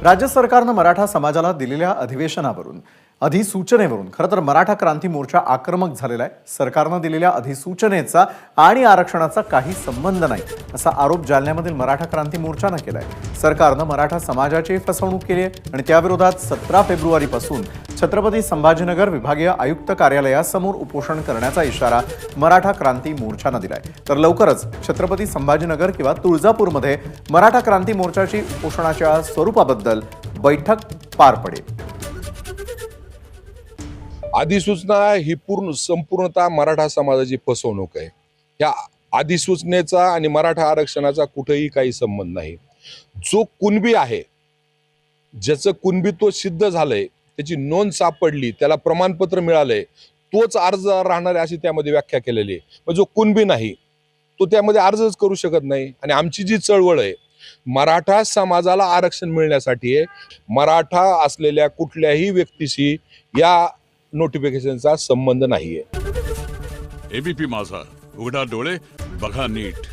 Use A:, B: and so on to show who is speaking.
A: राज्य सरकारनं मराठा समाजाला दिलेल्या अधिसूचनेवरून खरं तर मराठा क्रांती मोर्चा आक्रमक झालेला आहे। सरकारनं दिलेल्या अधिसूचनेचा आणि आरक्षणाचा काही संबंध नाही असा आरोप जालन्यामधील मराठा क्रांती मोर्चानं केलाय। सरकारनं मराठा समाजाची फसवणूक केली आहे आणि त्याविरोधात 17 फेब्रुवारीपासून छत्रपती संभाजीनगर विभागीय आयुक्त कार्यालयासमोर उपोषण करण्याचा इशारा मराठा क्रांती मोर्चानं दिलाय। तर लवकरच छत्रपती संभाजीनगर किंवा तुळजापूरमध्ये मराठा क्रांती मोर्चाची उपोषणाच्या स्वरूपाबद्दल बैठक पार पडेल।
B: अधिसूचना ही संपूर्णतः मराठा समाजाची फसवणूक आहे। या अधिसूचनेचा आणि मराठा आरक्षणाचा कुठेही काही संबंध नाही। जो कुणबी आहे, ज्याचं कुणबीत्व सिद्ध झालंय, त्याची नोंद सापडली, त्याला प्रमाणपत्र मिळालंय, तोच अर्ज राहणार आहे अशी त्यामध्ये व्याख्या केलेली आहे। पण जो कुणबी नाही तो त्यामध्ये अर्जच करू शकत नाही। आणि आमची जी चळवळ आहे मराठा समाजाला आरक्षण मिळण्यासाठी आहे। मराठा असलेल्या कुठल्याही व्यक्तीशी या नोटिफिकेशनचा संबंध नाहीये।
C: एबीपी माझा, उघडा डोळे बघा नीट।